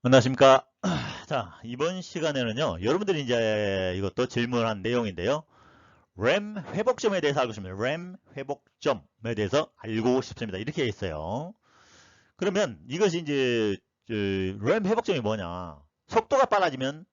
안녕하십니까. 자, 이번 시간에는요, 여러분들이 이제 이것도 질문한 내용인데요. 램 회복점에 대해서 알고 싶습니다. 램 회복점에 대해서 알고 싶습니다. 이렇게 있어요. 그러면 이것이 이제 램 회복점이 뭐냐? 속도가 빨라지면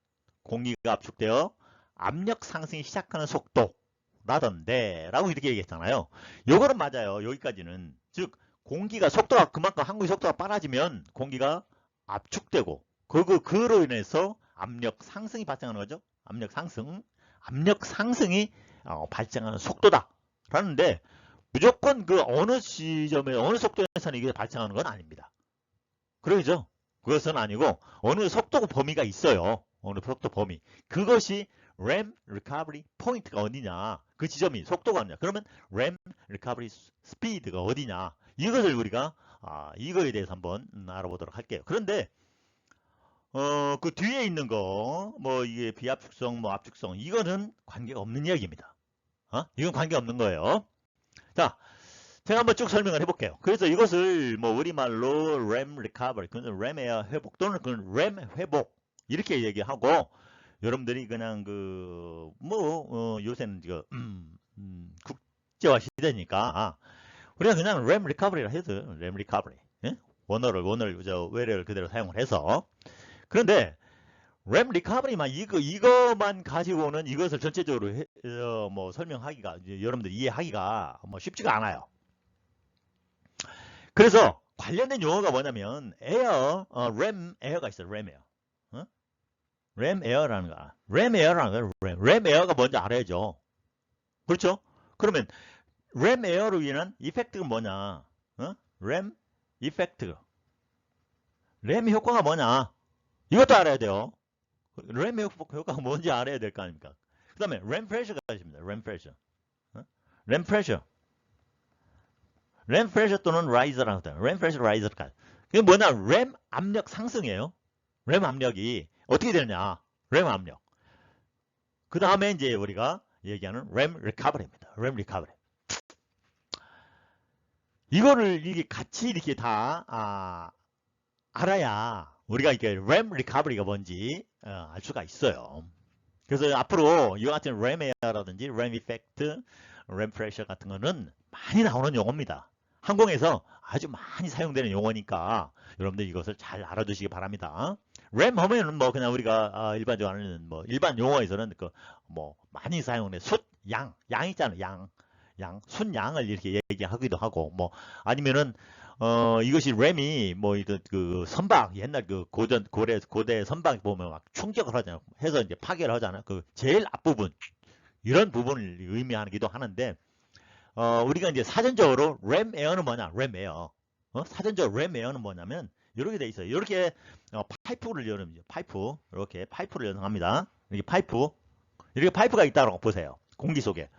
공기가 압축되어 압력 상승이 시작하는 속도라던데 라고 이렇게 얘기했잖아요. 요거는 맞아요. 여기까지는. 즉 공기가 속도가 그만큼 항공기 속도가 빨라지면 공기가 압축되고 그로 인해서 압력 상승이 발생하는 거죠. 압력 상승. 압력 상승이 발생하는 속도다. 라는데 무조건 그 어느 시점에 어느 속도에서는 이게 발생하는 건 아닙니다. 그러죠? 그것은 아니고 어느 속도 범위가 있어요. 어느 속도 범위. 그것이 램 리커버리 포인트가 어디냐. 그 지점이 속도가 어디냐. 그러면 램 리커버리 스피드가 어디냐. 이것을 우리가 이거에 대해서 한번 알아보도록 할게요. 그런데 그 뒤에 있는 거, 뭐 이게 비압축성, 뭐 압축성, 이거는 관계가 없는 이야기입니다. 이건 관계 없는 거예요. 자, 제가 한번 쭉 설명을 해볼게요. 그래서 이것을 뭐 우리말로 램 리커버리, 램 에어 회복 또는 램 회복 이렇게 얘기하고 여러분들이 그냥 요새는 국제화 시대니까 우리가 그냥 램 리커버리라 해도 램 리커버리, 예? 외래를 그대로 사용을 해서. 그런데 램 리커버리만 이거만 가지고는 이것을 전체적으로 뭐 설명하기가 여러분들 이해하기가 뭐 쉽지가 않아요. 그래서 관련된 용어가 뭐냐면 램 에어가 있어요. 램 에어. 램 에어라는 거. 램 에어가 뭔지 알아야죠. 그렇죠? 그러면 램 에어로 인한 이펙트가 뭐냐? 램 이펙트. 램 효과가 뭐냐? 이것도 알아야 돼요. 램 효과가 뭔지 알아야 될 거 아닙니까? 그 다음에 램 프레셔가 있습니다. 램 프레셔. 램 프레셔. 램 프레셔 또는 라이저라고 해요. 램 프레셔 라이저가. 그게 뭐냐? 램 압력 상승이에요. 램 압력이 어떻게 되느냐? 램 압력. 그 다음에 이제 우리가 얘기하는 램 리커버리입니다. 램 리커버리. 이거를 이게 같이 이렇게 다 알아야 우리가 이게 램 리커버리가 뭔지 알 수가 있어요. 그래서 앞으로 이와 같은 램 에어라든지 램 이펙트, 램 프레셔 같은 거는 많이 나오는 용어입니다. 항공에서 아주 많이 사용되는 용어니까 여러분들 이것을 잘 알아두시기 바랍니다. 램 하면은 뭐 그냥 우리가 일반적으로 아는 뭐 일반 용어에서는 뭐 많이 사용되는 양 있잖아요. 순양을 이렇게 얘기하기도 하고 뭐 아니면은 이것이 램이 뭐 그 선박 옛날 그 고대 선박 보면 막 충격을 하잖아요. 해서 이제 파괴를 하잖아요. 그 제일 앞부분 이런 부분을 의미하기도 하는데 우리가 이제 사전적으로 램 에어는 뭐냐? 램 에어. 사전적으로 램 에어는 뭐냐면 이렇게 돼 있어요. 이렇게 파이프를 여는 파이프 이렇게 파이프를 연합니다. 이렇게 파이프가 있다고 보세요. 공기 속에.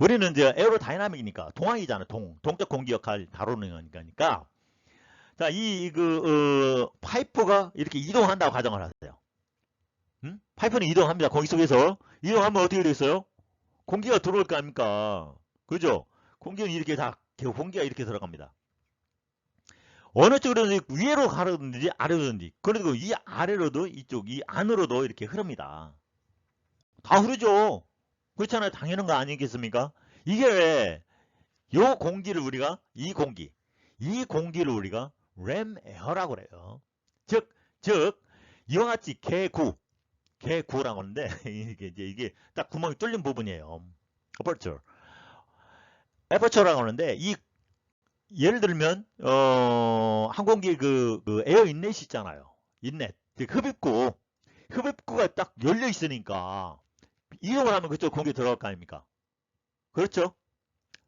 우리는 이제 에어로다이나믹이니까 동항이잖아. 동적 공기 역할 다루는 거니까. 자, 파이프가 이렇게 이동한다고 가정을 하세요. 파이프는 이동합니다. 공기 속에서. 이동하면 어떻게 되겠어요? 공기가 들어올 거 아닙니까? 그죠? 공기가 이렇게 들어갑니다. 어느 쪽으로 위로 가르든지 아래로든지. 그리고 이 아래로도 이 안으로도 이렇게 흐릅니다. 다 흐르죠? 그렇잖아요. 당연한 거 아니겠습니까? 이게 왜 요 공기를 우리가 이 공기를 우리가 램 에어라고 그래요. 즉 이와 같이 개구라고 하는데 이게 딱 구멍이 뚫린 부분이에요. aperture라고 하는데 예를 들면 항공기 그 에어 인렛이 있잖아요. 인렛 흡입구가 딱 열려 있으니까 이동을 하면 그쪽 공기 들어갈 거 아닙니까? 그렇죠?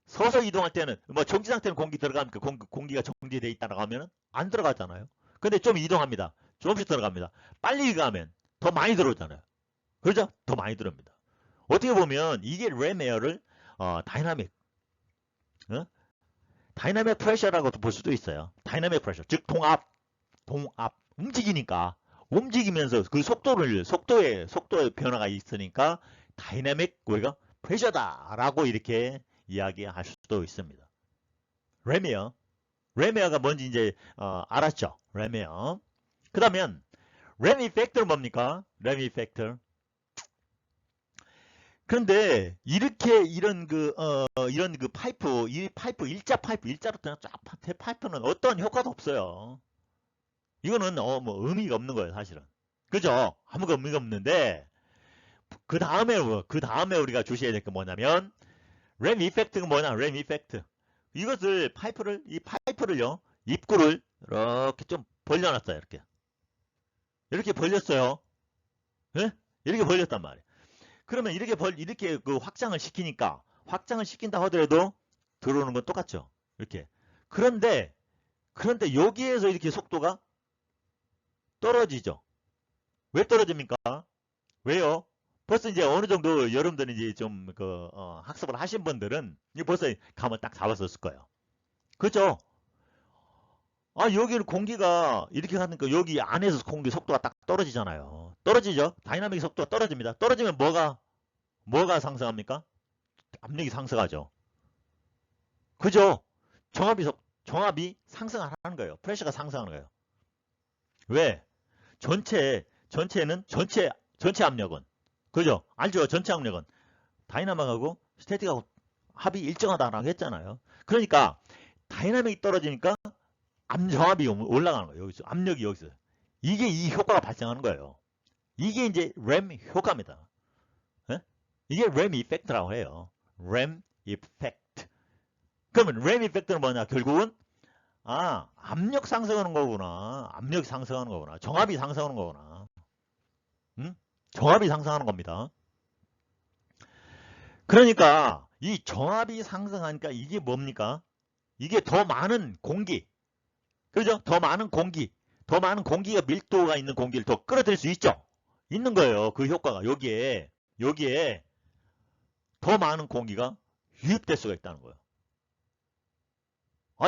서서 이동할 때는 뭐 정지 상태는 공기 들어가니까 공기가 정지되어 있다고 하면 안 들어가잖아요. 근데 좀 이동합니다. 조금씩 들어갑니다. 빨리 가면 더 많이 들어오잖아요. 그렇죠? 더 많이 들어옵니다. 어떻게 보면 이게 램 에어를 다이나믹 프레셔라고도 볼 수도 있어요. 다이나믹 프레셔 즉 동압 움직이면서 그 속도의 변화가 있으니까 다이나믹 우리가 프레셔다라고 이렇게 이야기할 수도 있습니다. 램에어가 뭔지 이제 알았죠. 램에어. 그다음에 램 이펙터는 뭡니까? 램 이펙터. 그런데 이렇게 이런 그 파이프, 이 파이프 일자 파이프 일자로 그냥 쫙 파이프는 어떠한 효과도 없어요. 이거는 뭐 의미가 없는 거예요, 사실은. 그죠? 아무 의미가 없는데 그 다음에 우리가 주셔야 될 게 뭐냐면 램 이펙트가 뭐냐? 램 이펙트. 이것을 이 파이프를요, 입구를 이렇게 좀 벌려놨어요, 이렇게. 이렇게 벌렸어요. 예? 이렇게 벌렸단 말이에요. 그러면 이렇게 그 확장을 시킨다 하더라도 들어오는 건 똑같죠. 이렇게. 그런데 여기에서 이렇게 속도가 떨어지죠. 왜 떨어집니까? 왜요? 벌써 이제 어느 정도 여러분들이 이제 좀 학습을 하신 분들은 벌써 감을 딱 잡았었을 거예요. 그죠? 아, 여기는 공기가 이렇게 가니까 여기 안에서 공기 속도가 딱 떨어지잖아요. 떨어지죠? 다이나믹 속도가 떨어집니다. 떨어지면 뭐가 상승합니까? 압력이 상승하죠. 그죠? 정압이 상승하는 거예요. 프레셔가 상승하는 거예요. 왜? 전체 압력은. 그죠? 알죠? 전체 압력은. 다이나믹하고 스태틱하고 합이 일정하다라고 했잖아요. 그러니까 다이나믹이 떨어지니까 정압이 올라가는 거예요. 여기서. 압력이 여기서. 이게 이 효과가 발생하는 거예요. 이게 이제 램 효과입니다. 예? 이게 램 이펙트라고 해요. 램 이펙트. 그러면 램 이펙트는 뭐냐? 결국은 압력 상승하는 거구나. 압력이 상승하는 거구나. 정압이 상승하는 거구나. 응? 정압이 상승하는 겁니다. 그러니까 이 정압이 상승하니까 이게 뭡니까? 이게 더 많은 공기. 그죠? 더 많은 공기가 밀도가 있는 공기를 더 끌어들일 수 있죠? 있는 거예요. 그 효과가 여기에 더 많은 공기가 유입될 수가 있다는 거예요.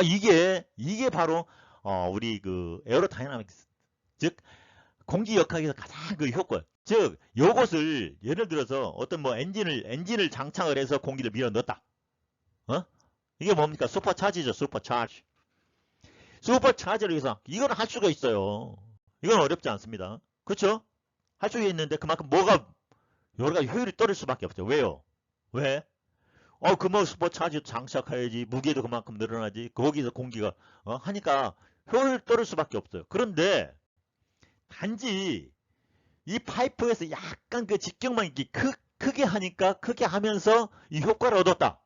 이게 바로 우리 그 에어로다이나믹스, 즉 공기 역학에서 가장 그 효과. 즉 요것을 예를 들어서 어떤 뭐 엔진을 장착을 해서 공기를 밀어 넣었다. 이게 뭡니까? 슈퍼차지죠. 슈퍼차저를 위해서 이거는 할 수가 있어요. 이건 어렵지 않습니다. 그렇죠? 할 수가 있는데 그만큼 여러 가지 효율이 떨어질 수밖에 없죠. 왜요? 왜? 뭐 슈퍼차저 장착해야지. 무게도 그만큼 늘어나지. 거기서 공기가 하니까 효율이 떨어질 수밖에 없어요. 그런데 단지 이 파이프에서 약간 그 직경만 이렇게 크게 하니까 크게 하면서 이 효과를 얻었다.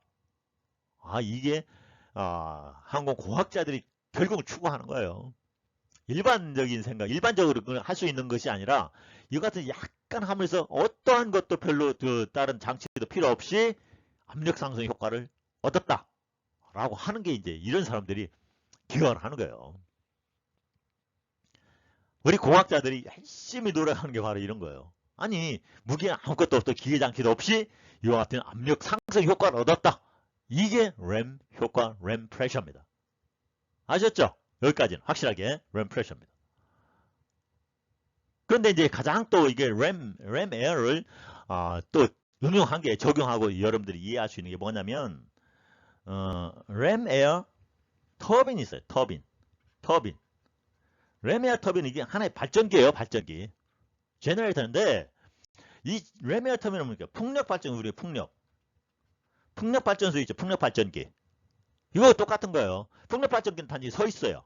이게 항공공학자들이 결국 추구하는 거예요. 일반적으로 할 수 있는 것이 아니라 이 같은 약간 하면서 어떠한 것도 별로 다른 장치도 필요 없이 압력 상승 효과를 얻었다. 라고 하는 게 이제 이런 사람들이 기여를 하는 거예요. 우리 공학자들이 열심히 노력하는 게 바로 이런 거예요. 아니, 무게 아무것도 없고 기계 장치도 없이 이와 같은 압력 상승 효과를 얻었다. 이게 램 효과, 램 프레셔입니다. 아셨죠? 여기까지는 확실하게 램 프레셔입니다. 그런데 이제 가장 또 이게 램 에어를 또 응용한 게 적용하고 여러분들이 이해할 수 있는 게 뭐냐면 램 에어 터빈이 있어요. 터빈. 램 에어 터빈은 이게 하나의 발전기예요. 발전기. 제너레이터인데 이 램 에어 터빈은 뭡니까? 풍력 발전, 우리 풍력 발전소 있죠. 풍력 발전기. 이거 똑같은 거예요. 풍력 발전기는 단지 서 있어요.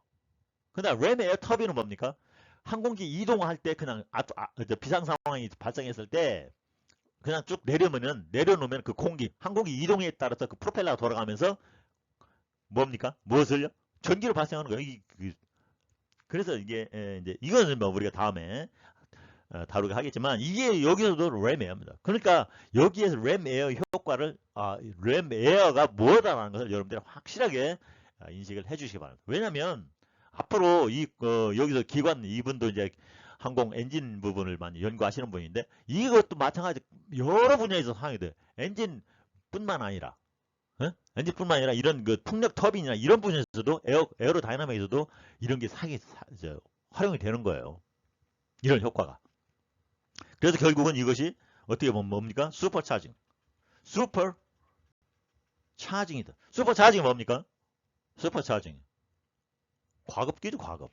그다음 램 에어 터빈은 뭡니까? 항공기 이동할 때 그냥 비상 상황이 발생했을 때 그냥 쭉 내려놓으면 그 항공기 이동에 따라서 그 프로펠러가 돌아가면서 뭡니까? 무엇을요? 전기를 발생하는 거예요. 그래서 이게 이제 이거는 뭐 우리가 다음에 다루게 하겠지만 이게 여기서도 램 에어입니다. 그러니까 여기에서 램 에어 효과를 램 에어가 뭐다라는 것을 여러분들이 확실하게 인식을 해주시기 바랍니다. 왜냐하면 앞으로 여기서 기관 이분도 이제 항공 엔진 부분을 많이 연구하시는 분인데 이것도 마찬가지 여러 분야에서 사용이 돼요. 엔진뿐만 아니라 이런 그 풍력 터빈이나 이런 분야에서도 에어로다이나믹에서도 이런 게 활용이 되는 거예요. 이런 효과가. 그래서 결국은 이것이 어떻게 보면 뭡니까? 슈퍼차징이다. 슈퍼차징이 뭡니까? 슈퍼차징. 과급기죠, 과급.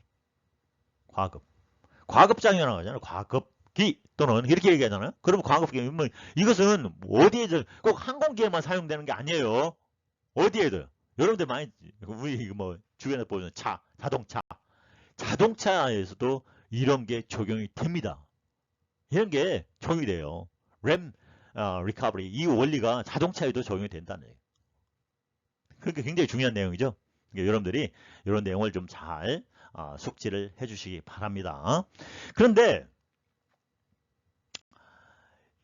과급장이라고 하잖아요. 과급기 또는 이렇게 얘기하잖아요. 그러면 과급기 뭐 이것은 어디에 꼭 항공기에만 사용되는 게 아니에요. 어디에도 여러분들 많이 우리 뭐 주변에 보면 자동차에서도 이런 게 적용이 됩니다. 이런 게 적용이 돼요. 램 리커버리 이 원리가 자동차에도 적용이 된다는 얘기예요. 그러니까 굉장히 중요한 내용이죠. 그러니까 여러분들이 이런 내용을 좀 잘 숙지를 해주시기 바랍니다. 그런데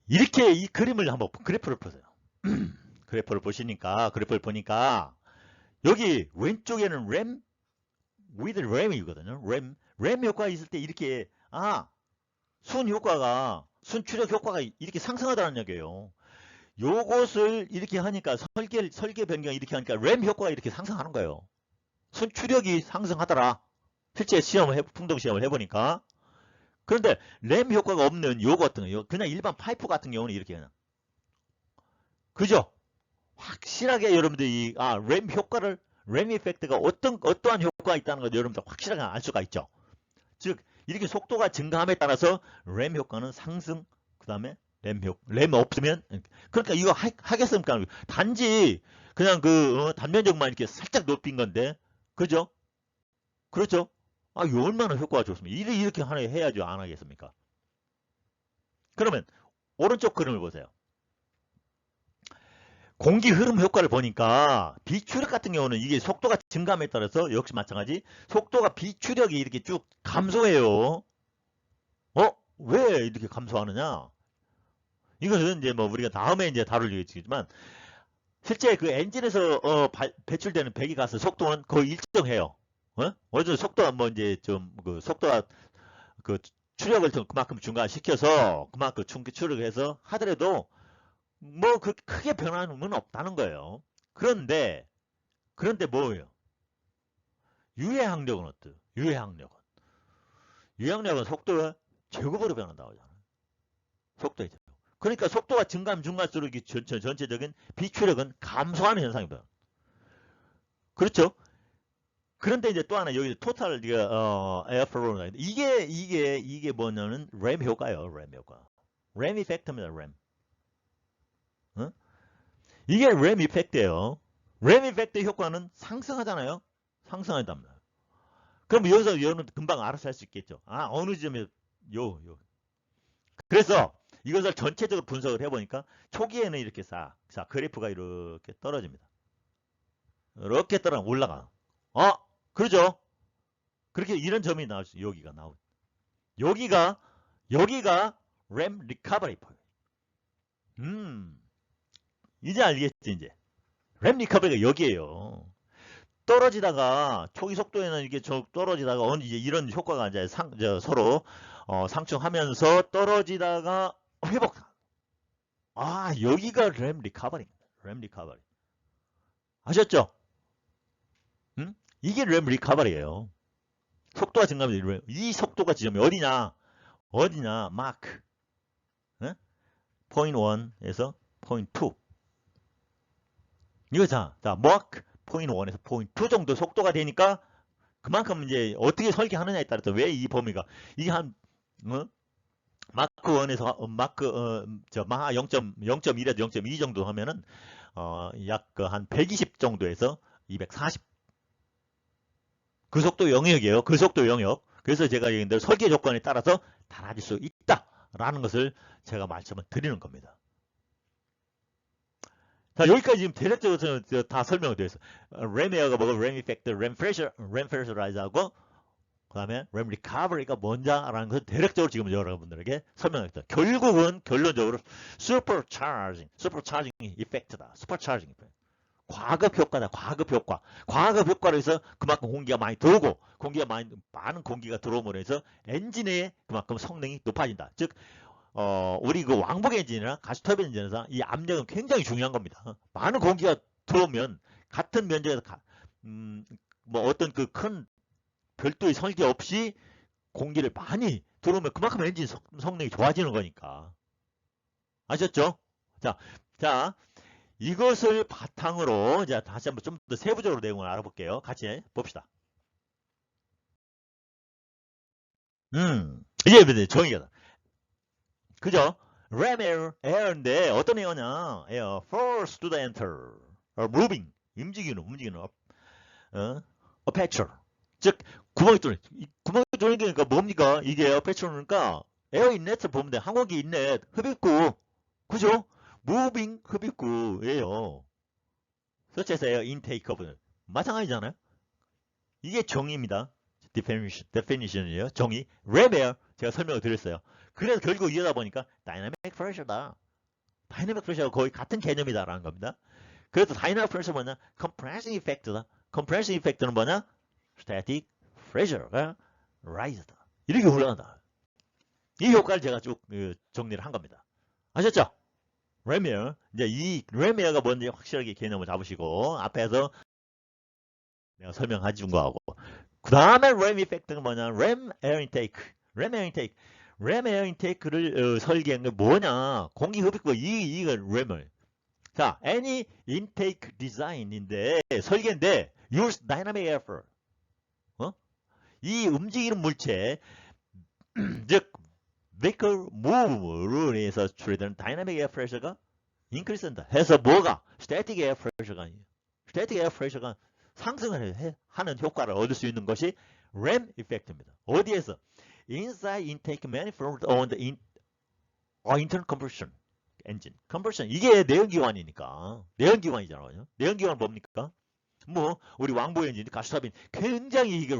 이렇게 이 그림을 한번 그래프를 보세요. 그래프를 보니까 여기 왼쪽에는 램 with 램이거든요. 램 효과가 있을 때 이렇게 순 추력 효과가 이렇게 상승하다는 얘기예요. 요것을 이렇게 하니까 설계 변경 이렇게 하니까 램 효과가 이렇게 상승하는 거예요. 순 추력이 상승하더라. 실제 풍동 시험을 해보니까. 그런데 램 효과가 없는 요거 같은 거, 그냥 일반 파이프 같은 경우는 이렇게 그냥. 그죠? 확실하게 여러분들이 램 이펙트가 어떠한 효과가 있다는 걸 여러분들 확실하게 알 수가 있죠. 즉 이렇게 속도가 증가함에 따라서 램 효과는 상승, 그 다음에 램 없으면 그러니까 이거 하겠습니까? 단지 그냥 단면적만 이렇게 살짝 높인 건데, 그죠? 그렇죠? 이거 얼마나 효과가 좋습니까? 이렇게 하나 해야죠. 안 하겠습니까? 그러면 오른쪽 그림을 보세요. 공기 흐름 효과를 보니까 비추력 같은 경우는 이게 속도가 증가함에 따라서 역시 마찬가지 속도가 비추력이 이렇게 쭉 감소해요. 왜 이렇게 감소하느냐? 이것은 이제 뭐 우리가 다음에 이제 다루겠지만 실제 그 엔진에서 배출되는 배기가스 속도는 거의 일정해요. 어제 속도가 뭐 이제 좀 속도가 추력을 좀 그만큼 증가시켜서 그만큼 추력해서 하더라도 뭐 크게 변화는 없다는 거예요. 그런데 뭐예요? 유해항력은 어때요? 유해항력은 속도가 제곱으로 변한다고 하잖아요. 속도에 제곱. 그러니까 속도가 증가할수록 전체적인 비추력은 감소하는 현상입니다. 그렇죠? 그런데 이제 또 하나 여기 토탈 에어플로우 이게 뭐냐면 램 효과예요. 램 이펙트입니다. 이게 램 이펙트예요. 램 이펙트 효과는 상승하잖아요. 상승한답니다. 그럼 여기서 여러분 금방 알아서 할 수 있겠죠. 어느 지점에 그래서 이것을 전체적으로 분석을 해보니까 초기에는 이렇게 그래프가 이렇게 떨어집니다. 이렇게 올라가. 그러죠. 그렇게 이런 점이 나올 수 여기가 나오죠. 여기가 램 리커버리 포인트. 이제 알겠지 이제. 램 리커버리가 여기에요. 떨어지다가 초기 속도에는 이게 떨어지다가 이제 이런 효과가 이제 서로 상충하면서 떨어지다가 회복. 여기가 램 리커버리입니다. 램 리커버리. 아셨죠? 이게 램 리커버리예요. 속도가 증가하면 이 속도가 지점이 어디냐 마크 포인트 1에서 포인트 2. 이거 마크 포인트 1에서 포인트 2 정도 속도가 되니까 그만큼 이제 어떻게 설계하느냐에 따라서 왜 이 범위가 이게 한 마크 1에서 마하 0.1에서 0.2 정도 하면은 약 한 120 정도에서 240. 그 속도 영역이에요. 그 속도 영역. 그래서 제가 얘기한 대로 설계 조건에 따라서 달라질 수 있다라는 것을 제가 말씀을 드리는 겁니다. 자, 여기까지 지금 대략적으로 다 설명을 드렸어요. 램 에어가 뭐고, 램 이펙트, 램 프레셔라이즈하고, 그 다음에 램 리커버리가 뭔지라는 것을 대략적으로 지금 여러분들에게 설명했어요. 결론적으로 슈퍼차징 이펙트다. 슈퍼차징 이펙트. 과급 효과다. 과급 효과로 해서 그만큼 공기가 많이 들어오고 많은 공기가 들어옴으로 해서 엔진의 그만큼 성능이 높아진다. 즉 우리 그 왕복 엔진이나 가스터빈 엔진에서 이 압력은 굉장히 중요한 겁니다. 많은 공기가 들어오면 같은 면적에서 뭐 어떤 그 큰 별도의 설계 없이 공기를 많이 들어오면 그만큼 엔진 성능이 좋아지는 거니까. 아셨죠? 자, 이것을 바탕으로 이제 다시 한번 좀 더 세부적으로 내용을 알아볼게요. 같이 봅시다. 이제 정의가 그죠? ram air인데 어떤 에어냐? air for student moving 움직이는 aperture 즉 구멍이 뚫린 구멍이 뚫린 게 그러니까 뭡니까? 이게 aperture니까 에어 인렛을 보면 돼. 항공기 인렛 흡입구 그죠? moving 흡입구예요. such as air intake of 마찬가지잖아요. 이게 정의입니다. definition이에요. 정의. ram air 제가 설명을 드렸어요. 그래서 결국 이어다 보니까 dynamic pressure다. dynamic pressure가 거의 같은 개념이다라는 겁니다. 그래서 dynamic pressure 뭐냐? compressing effect다. compressing effect는 뭐냐? static pressure가 rise다. 이렇게 올라간다. 이 효과를 제가 쭉 정리를 한 겁니다. 아셨죠? ram air. 이제 이 ram air가 뭔지 확실하게 개념을 잡으시고 앞에서 내가 설명해 준 거하고 그 다음에 ram effect는 뭐냐? ram air intake. ram air intake. ram air intake를 설계한 게 뭐냐? 공기 흡입구 이거 램을. 자, any intake design인데 설계인데 use dynamic airflow. 이 움직이는 물체 즉 vehicle move로 인해서 출해되는 dynamic air pressure가 increase한다. 해서 뭐가 static air pressure가 아니에요. static air pressure가 상승을 하는 효과를 얻을 수 있는 것이 ram effect입니다. 어디에서? inside intake manifold on the internal combustion engine. combustion 이게 내연기관이니까 내연기관이잖아요. 내연기관 뭡니까? 뭐 우리 왕복 엔진, 가스터빈 굉장히 이게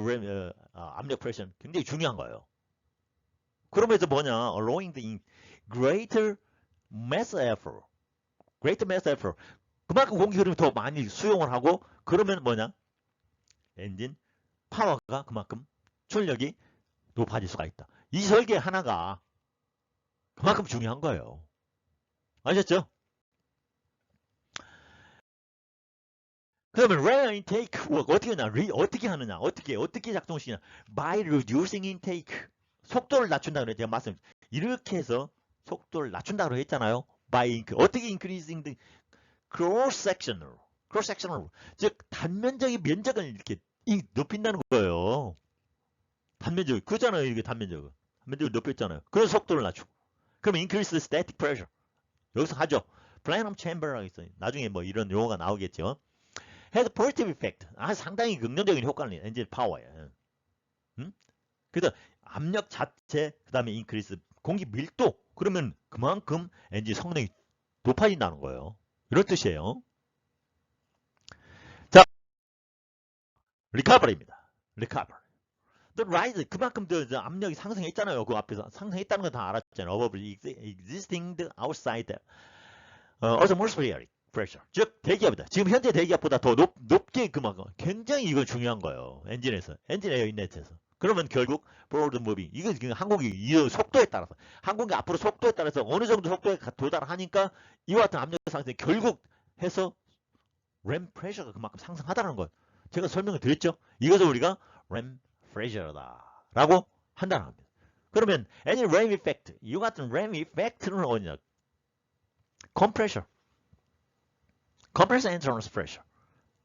압력 프레셔 굉장히 중요한 거예요. 그러면서 뭐냐? allowing the greater mass effort. greater mass effort. 그만큼 공기 흐름이 더 많이 수용을 하고 그러면 뭐냐? 엔진 파워가 그만큼 출력이 높아질 수가 있다. 이 설계 하나가 그만큼 중요한 거예요. 아셨죠? 그러면 ram intake 어떻게 하느냐? 어떻게 작동시키냐? by reducing intake. 속도를 낮춘다고 그랬죠. 제가 말씀. 이렇게 해서 속도를 낮춘다고 했잖아요. by 어떻게 increasing the cross sectional. 즉 단면적인 면적을 이렇게 높인다는 거예요. 단면적. 그잖아요. 이게 단면적을 높였잖아요. 그래서 속도를 낮추고. 그럼 increase the static pressure. 여기서 하죠. plenum chamber라고 있어요. 나중에 뭐 이런 용어가 나오겠죠. has positive effect. 상당히 긍정적인 효과는 엔진 파워에. 그래서 압력 자체, 그 다음에 increase 공기 밀도. 그러면 그만큼 엔진 성능이 높아진다는 거예요. 이런 뜻이에요. 자, recovery입니다. recovery. The rise 그만큼 더 압력이 상승했잖아요. 그 앞에서 상승했다는 건 다 알았잖아요. above existing outside atmospheric pressure. 즉 대기압이다. 지금 현재 대기압보다 더 높게 그만큼 굉장히 이건 중요한 거예요. 엔진 에어 인렛에서. 그러면 결국 forward moving 이거 항공기 이 속도에 따라서 항공기 앞으로 속도에 따라서 어느 정도 속도에 도달하니까 이와 같은 압력 상승이 결국 해서 ram pressure가 그만큼 상승하다는 것 제가 설명을 드렸죠. 이것을 우리가 ram pressure다라고 한다는 겁니다. 그러면 any ram effect 이와 같은 ram effect는 어디냐? compression internal pressure.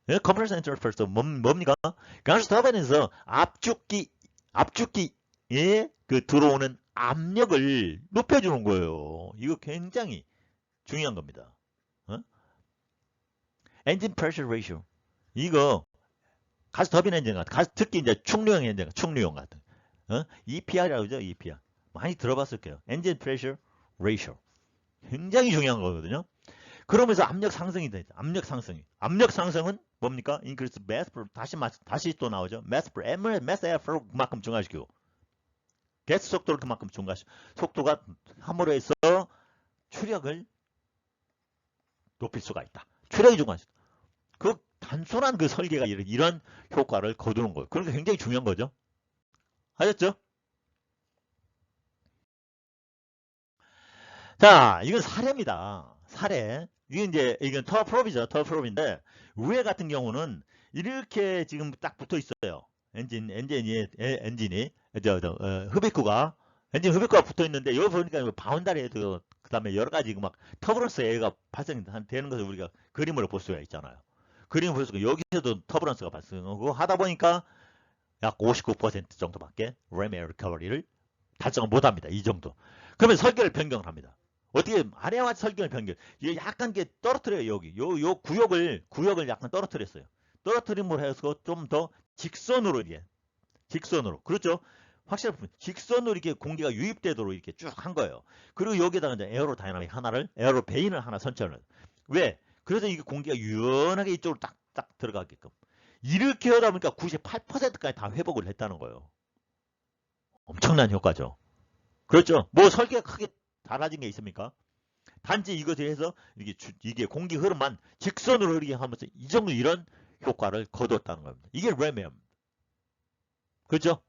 compressor internal pressure 뭡니까? 가스 터빈에서 압축기에 그 들어오는 압력을 높여주는 거예요. 이거 굉장히 중요한 겁니다. engine pressure ratio 이거 가스 터빈 엔진 같은 특히 이제 충류용 엔진 충류용 같은 EPR이라고 하죠. EPR 많이 들어봤을 거예요. engine pressure ratio 굉장히 중요한 거거든요. 그러면서 압력 상승이 되죠. 압력 상승은 뭡니까? increase mass flow 다시 또 나오죠. mass flow 그만큼 증가시키고 가스 속도를 그만큼 증가시키고 속도가 함으로 해서 추력을 높일 수가 있다. 추력이 증가시다. 그 단순한 그 설계가 이런 효과를 거두는 거예요. 그러니까 굉장히 중요한 거죠. 아셨죠? 자, 이건 사례입니다. 사례. 이건 터프롭이죠. 터프롭인데 위에 같은 경우는 이렇게 지금 딱 붙어 있어요. 엔진이 흡입구가 엔진 흡입구가 붙어 있는데 여기 보니까 바운다리에도 그다음에 여러 가지 막 터부런스 에어가 발생되는 것을 우리가 그림으로 볼 수가 있잖아요. 그림을 볼 수가 여기서도 터부런스가 발생하고 하다 보니까 약 59% 정도밖에 ram air recovery를 달성을 못합니다. 이 정도. 그러면 설계를 변경을 합니다. 어떻게 아래와 설계를 변경. 이게 약간 게 떨어뜨려요. 여기 요 구역을 약간 떨어뜨렸어요. 떨어뜨림으로 해서 좀 더 직선으로 이게 직선으로 그렇죠. 확실히 직선으로 이렇게 공기가 유입되도록 이렇게 쭉 한 거예요. 그리고 여기다가 이제 에어로다이나믹 하나를 에어로베인을 하나 선천을 왜? 그래서 이게 공기가 유연하게 이쪽으로 딱딱 들어가게끔 이렇게 하다 보니까 98%까지 다 회복을 했다는 거예요. 엄청난 효과죠. 그렇죠. 뭐 설계가 크게 달라진 게 있습니까? 단지 이것에 해서 이게 공기 흐름만 직선으로 흐르게 하면서 이 정도 이런 효과를 거뒀다는 겁니다. 이게 램이에요. 그렇죠?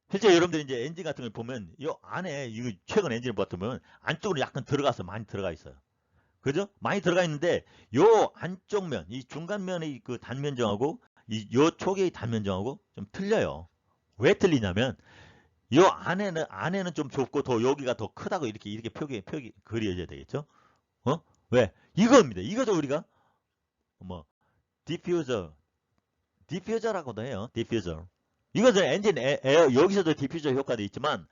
실제 여러분들이 이제 엔진 같은 걸 보면 이 안에 이거 최근 엔진을 봤으면 안쪽으로 약간 들어가서 많이 들어가 있어요. 그죠? 많이 들어가 있는데 요 안쪽 면, 이 중간 면의 그 단면적하고 요 쪽의 단면적하고 좀 틀려요. 왜 틀리냐면 요 안에는 좀 좁고 더 여기가 더 크다고 이렇게 표기 그려져야 되겠죠? 어? 왜? 이겁니다. 이것도 우리가 뭐 디퓨저라고도 해요. 디퓨저. 이것은 엔진 에어 여기서도 디퓨저 효과도 있지만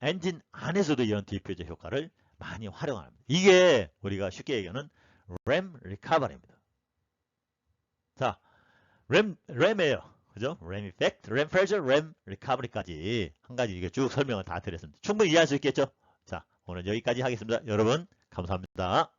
엔진 안에서도 이런 디퓨저 효과를 많이 활용합니다. 이게 우리가 쉽게 얘기하는 램 리커버리입니다. 자, 램이에요. 그죠? 램 이펙트, 램 프레셔, 램 리커버리까지 한 가지 이게 쭉 설명을 다 드렸습니다. 충분히 이해할 수 있겠죠? 자, 오늘 여기까지 하겠습니다. 여러분, 감사합니다.